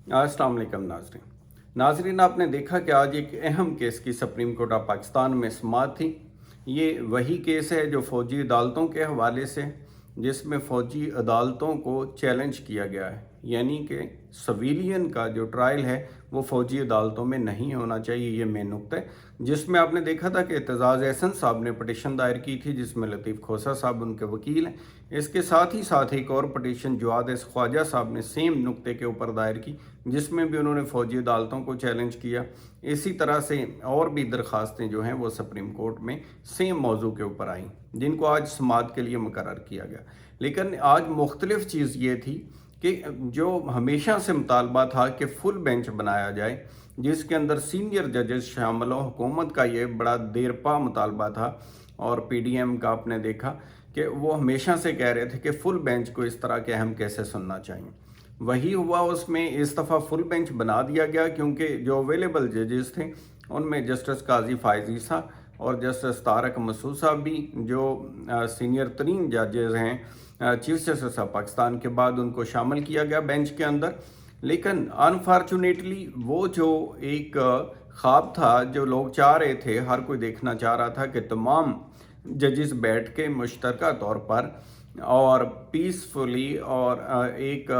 अस्सलाम वालेकुम नाजरीन, आपने देखा कि आज एक अहम केस की सुप्रीम कोर्ट ऑफ पाकिस्तान में समाअत थी। ये वही केस है जो फ़ौजी अदालतों के हवाले से, जिसमें फ़ौजी अदालतों को चैलेंज किया गया है, यानी कि सिविलियन का जो ट्रायल है वो फ़ौजी अदालतों में नहीं होना चाहिए। ये मेन नुक्ता है, जिसमें आपने देखा था कि एतजाज़ एहसन साहब ने पटिशन दायर की थी, जिसमें लतीफ़ खोसा साहब उनके वकील हैं। इसके साथ ही एक और पटिशन जवाद एस ख्वाजा साहब ने सेम नुक्ते के ऊपर दायर की, जिसमें भी उन्होंने फ़ौजी अदालतों को चैलेंज किया। इसी तरह से और भी दरख्वास्तें जो हैं वो सुप्रीम कोर्ट में सेम मौजू के ऊपर आईं, जिनको आज समाअत के लिए मुकर्रर किया गया। लेकिन आज मुख्तलिफ चीज़ ये थी कि जो हमेशा से मुतालबा था कि फुल बेंच बनाया जाए, जिसके अंदर सीनियर जजेस शामिल हों। हुकूमत का ये बड़ा देरपा मुतालबा था और PDM का आपने देखा कि वो हमेशा से कह रहे थे कि फुल बेंच को इस तरह के अहम केसेस सुनना चाहिए। वही हुआ, उसमें इस दफ़ा फुल बेंच बना दिया गया, क्योंकि जो अवेलेबल जजेस थे उनमें जस्टिस काजी फायज़ ईसा और जस्टिस तारक मसूद साहब भी, जो सीनियर तरीन जजेस हैं चीफ जस्टिस ऑफ पाकिस्तान के बाद, उनको शामिल किया गया बेंच के अंदर। लेकिन अनफॉर्चुनेटली वो जो एक ख्वाब था जो लोग चाह रहे थे, हर कोई देखना चाह रहा था कि तमाम जजेस बैठ के मुश्तरका तौर पर और पीसफुली और एक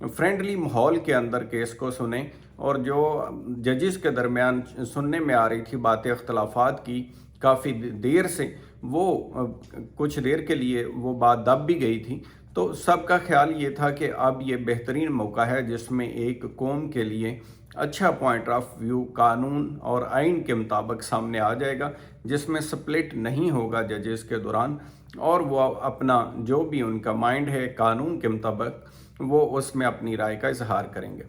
फ्रेंडली माहौल के अंदर केस को सुने, और जो जजेस के दरमियान सुनने में आ रही थी बातें अख्तलाफात की काफ़ी देर से, वो कुछ देर के लिए वो बात दब भी गई थी। तो सबका ख्याल ये था कि अब ये बेहतरीन मौका है जिसमें एक कौम के लिए अच्छा पॉइंट ऑफ व्यू कानून और आइन के मुताबिक सामने आ जाएगा, जिसमें स्प्लिट नहीं होगा जजेस के दौरान, और वो अपना जो भी उनका माइंड है कानून के मुताबिक वो उसमें अपनी राय का इजहार करेंगे।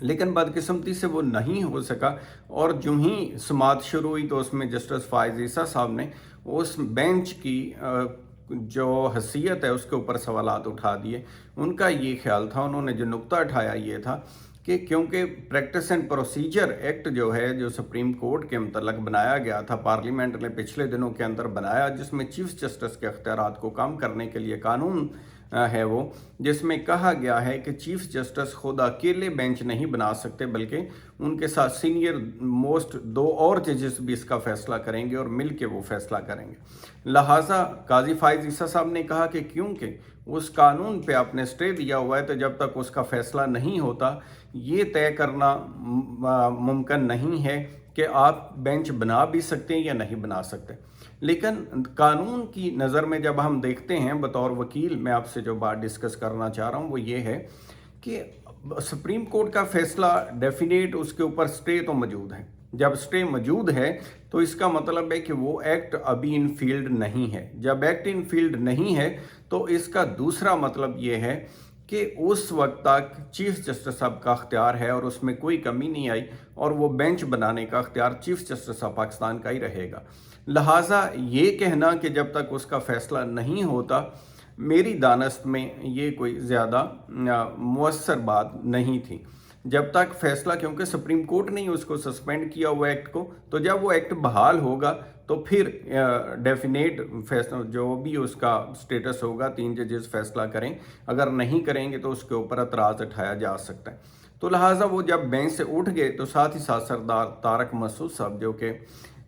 लेकिन बदकिस्मती से वो नहीं हो सका, और जो ही समाअत शुरू हुई तो उसमें जस्टिस फायज़ ईसा साहब ने उस बेंच की जो हैसियत है उसके ऊपर सवालात उठा दिए। उनका ये ख्याल था, उन्होंने जो नुक्ता उठाया ये था कि क्योंकि प्रैक्टिस एंड प्रोसीजर एक्ट जो है, जो सुप्रीम कोर्ट के मतलब बनाया गया था, पार्लियामेंट ने पिछले दिनों के अंदर बनाया, जिसमें चीफ जस्टिस के अख्तियारात को कम करने के लिए कानून है वो, जिसमें कहा गया है कि चीफ जस्टिस खुद अकेले बेंच नहीं बना सकते, बल्कि उनके साथ सीनियर मोस्ट दो और जजेस भी इसका फैसला करेंगे और मिल के वो फैसला करेंगे। लिहाजा काजी फायज़ ईसा साहब ने कहा कि क्योंकि उस कानून पे आपने स्टे दिया हुआ है, तो जब तक उसका फैसला नहीं होता ये तय करना मुमकिन नहीं है कि आप बेंच बना भी सकते हैं या नहीं बना सकते। लेकिन कानून की नज़र में जब हम देखते हैं, बतौर वकील मैं आपसे जो बात डिस्कस करना चाह रहा हूँ वो ये है कि सुप्रीम कोर्ट का फैसला डेफिनेट, उसके ऊपर स्टे तो मौजूद है। जब स्टे मौजूद है तो इसका मतलब है कि वो एक्ट अभी इन फील्ड नहीं है। जब एक्ट इन फील्ड नहीं है तो इसका दूसरा मतलब ये है कि उस वक्त तक चीफ जस्टिस साहब का अख्तियार है और उसमें कोई कमी नहीं आई, और वो बेंच बनाने का अख्तियार चीफ जस्टिस ऑफ पाकिस्तान का ही रहेगा। लिहाजा ये कहना कि जब तक उसका फ़ैसला नहीं होता, मेरी दानस्त में ये कोई ज़्यादा मुअस्सर बात नहीं थी। जब तक फैसला, क्योंकि सुप्रीम कोर्ट ने उसको सस्पेंड किया हुआ एक्ट को, तो जब वो एक्ट बहाल होगा तो फिर डेफिनेट फैसला जो भी उसका स्टेटस होगा 3 जजेस फैसला करें, अगर नहीं करेंगे तो उसके ऊपर एतराज़ उठाया जा सकता है। तो लिहाजा वो जब बेंच से उठ गए तो साथ ही साथ सरदार तारक मसूद साहब, जो कि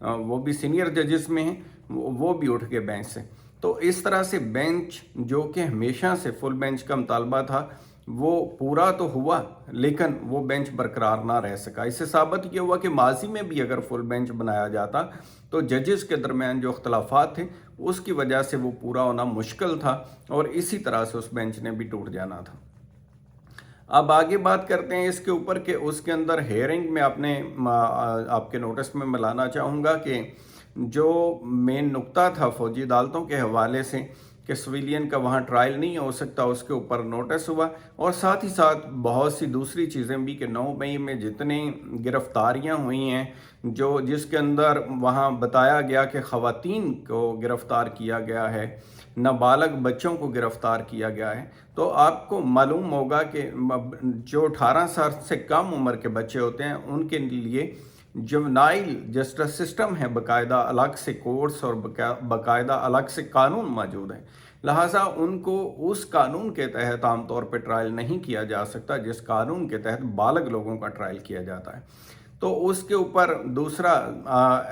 वो भी सीनियर जजेस में हैं, वो भी उठ गए बेंच से। तो इस तरह से बेंच, जो कि हमेशा से फुल बेंच का मुतालबा था, वो पूरा तो हुआ लेकिन वो बेंच बरकरार ना रह सका। इससे साबित ये हुआ कि माजी में भी अगर फुल बेंच बनाया जाता तो जजेस के दरमियान जो अख्तलाफात थे उसकी वजह से वो पूरा होना मुश्किल था, और इसी तरह से उस बेंच ने भी टूट जाना था। अब आगे बात करते हैं इसके ऊपर कि उसके अंदर हेयरिंग में आपके नोटिस में मैं लाना चाहूँगा कि जो मेन नुक्ता था फ़ौजी अदालतों के हवाले से कि सिविलियन का वहाँ ट्रायल नहीं हो सकता, उसके ऊपर नोटिस हुआ, और साथ ही साथ बहुत सी दूसरी चीज़ें भी कि 9 मई में जितनी गिरफ्तारियाँ हुई हैं, जिसके अंदर वहाँ बताया गया कि ख़वातीन को गिरफ़्तार किया गया है, नाबालग बच्चों को गिरफ़्तार किया गया है। तो आपको मालूम होगा कि जो 18 साल से कम उम्र के बच्चे होते हैं उनके लिए जुवेनाइल जस्टिस सिस्टम है, बाकायदा अलग से कोर्ट्स और बाकायदा अलग से कानून मौजूद हैं। لہٰذا ان کو اس قانون کے تحت عام طور پہ ٹرائل نہیں کیا جا سکتا جس قانون کے تحت بالغ لوگوں کا ٹرائل کیا جاتا ہے۔ تو اس کے اوپر دوسرا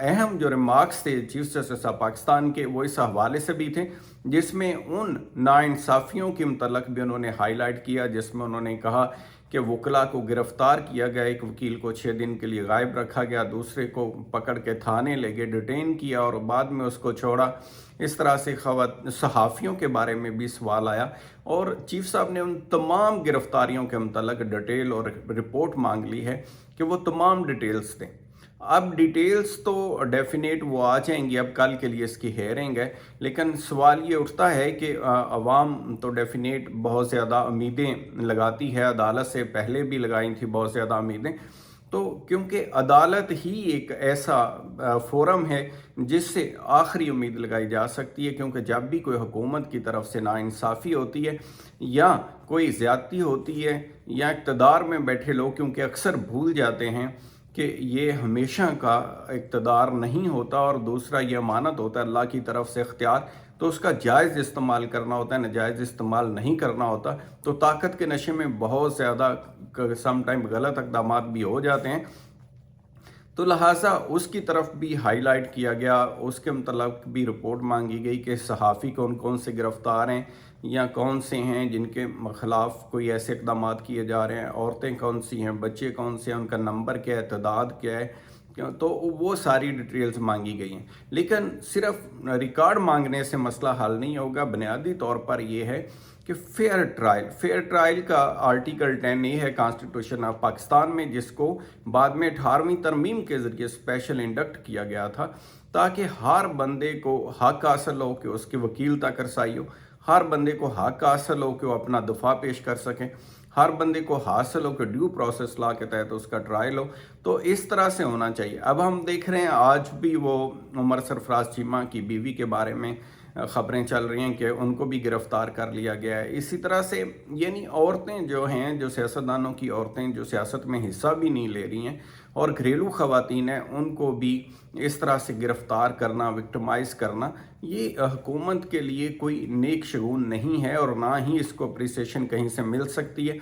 اہم جو ریمارکس تھے چیف جسٹس آف پاکستان کے، وہ اس حوالے سے بھی تھے جس میں ان ناانصافیوں کے متعلق بھی انہوں نے ہائی لائٹ کیا، جس میں انہوں نے کہا کہ وکلاء کو گرفتار کیا گیا، ایک وکیل کو 6 دن کے لیے غائب رکھا گیا، دوسرے کو پکڑ کے تھانے لے گئے، ڈیٹین کیا اور بعد میں اس کو چھوڑا۔ اس طرح سے صحافیوں کے بارے میں بھی سوال آیا اور چیف صاحب نے ان تمام گرفتاریوں کے متعلق ڈیٹیل اور رپورٹ مانگ لی ہے کہ وہ تمام ڈیٹیلز دیں۔ اب ڈیٹیلز تو ڈیفینیٹ وہ آ جائیں گی، اب کل کے لیے اس کی ہیئرنگ ہے، لیکن سوال یہ اٹھتا ہے کہ عوام تو ڈیفینیٹ بہت زیادہ امیدیں لگاتی ہے، عدالت سے پہلے بھی لگائی تھی بہت زیادہ امیدیں، تو کیونکہ عدالت ہی ایک ایسا فورم ہے جس سے آخری امید لگائی جا سکتی ہے، کیونکہ جب بھی کوئی حکومت کی طرف سے ناانصافی ہوتی ہے یا کوئی زیادتی ہوتی ہے یا اقتدار میں بیٹھے لوگ کیونکہ اکثر بھول جاتے ہیں کہ یہ ہمیشہ کا اقتدار نہیں ہوتا اور دوسرا یہ امانت ہوتا ہے اللہ کی طرف سے اختیار، تو اس کا جائز استعمال کرنا ہوتا ہے، ناجائز استعمال نہیں کرنا ہوتا، تو طاقت کے نشے میں بہت زیادہ سم ٹائم غلط اقدامات بھی ہو جاتے ہیں۔ تو لہٰذا اس کی طرف بھی ہائی لائٹ کیا گیا، اس کے متعلق بھی رپورٹ مانگی گئی کہ صحافی کون کون سے گرفتار ہیں یا کون سے ہیں جن کے خلاف کوئی ایسے اقدامات کیے جا رہے ہیں، عورتیں کون سی ہیں، بچے کون سے ہیں، ان کا نمبر کیا ہے، تعداد کیا ہے، تو وہ ساری ڈیٹیلز مانگی گئی ہیں۔ لیکن صرف ریکارڈ مانگنے سے مسئلہ حل نہیں ہوگا، بنیادی طور پر یہ ہے کہ فیئر ٹرائل کا آرٹیکل 10 یہ ہے کانسٹیٹیوشن آف پاکستان میں، جس کو بعد میں 18ویں ترمیم کے ذریعے اسپیشل انڈکٹ کیا گیا تھا تاکہ ہر بندے کو حق حاصل ہو کہ اس کے وکیل تک رسائی ہو، ہر بندے کو حق حاصل ہو کہ وہ اپنا دفاع پیش کر سکیں، ہر بندے کو حاصل ہو کہ ڈیو پروسیس لا کے تحت اس کا ٹرائل ہو، تو اس طرح سے ہونا چاہیے۔ اب ہم دیکھ رہے ہیں آج بھی وہ عمر سرفراز چیمہ کی بیوی کے بارے میں خبریں چل رہی ہیں کہ ان کو بھی گرفتار کر لیا گیا ہے۔ اسی طرح سے یعنی عورتیں جو ہیں، جو سیاستدانوں کی عورتیں جو سیاست میں حصہ بھی نہیں لے رہی ہیں اور گھریلو خواتین ہیں، ان کو بھی اس طرح سے گرفتار کرنا، وکٹمائز کرنا، یہ حکومت کے لیے کوئی نیک شگون نہیں ہے اور نہ ہی اس کو اپریسیشن کہیں سے مل سکتی ہے،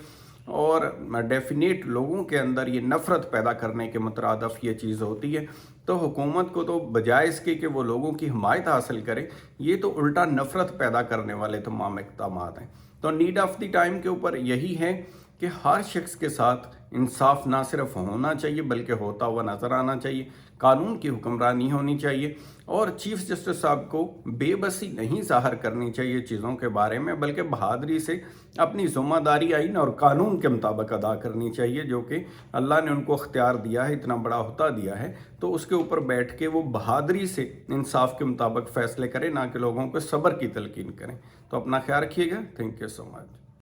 اور ڈیفینیٹ لوگوں کے اندر یہ نفرت پیدا کرنے کے مترادف یہ چیز ہوتی ہے۔ تو حکومت کو تو بجائے اس کے کہ وہ لوگوں کی حمایت حاصل کرے، یہ تو الٹا نفرت پیدا کرنے والے تمام اقدامات ہیں۔ تو نیڈ آف دی ٹائم کے اوپر یہی ہے کہ ہر شخص کے ساتھ انصاف نہ صرف ہونا چاہیے بلکہ ہوتا ہوا نظر آنا چاہیے، قانون کی حکمرانی ہونی چاہیے، اور چیف جسٹس صاحب کو بے بسی نہیں ظاہر کرنی چاہیے چیزوں کے بارے میں، بلکہ بہادری سے اپنی ذمہ داری آئین اور قانون کے مطابق ادا کرنی چاہیے، جو کہ اللہ نے ان کو اختیار دیا ہے، اتنا بڑا عہدہ دیا ہے، تو اس کے اوپر بیٹھ کے وہ بہادری سے انصاف کے مطابق فیصلے کریں، نہ کہ لوگوں کو صبر کی تلقین کریں۔ تو اپنا خیال رکھیے گا۔ Thank you so much.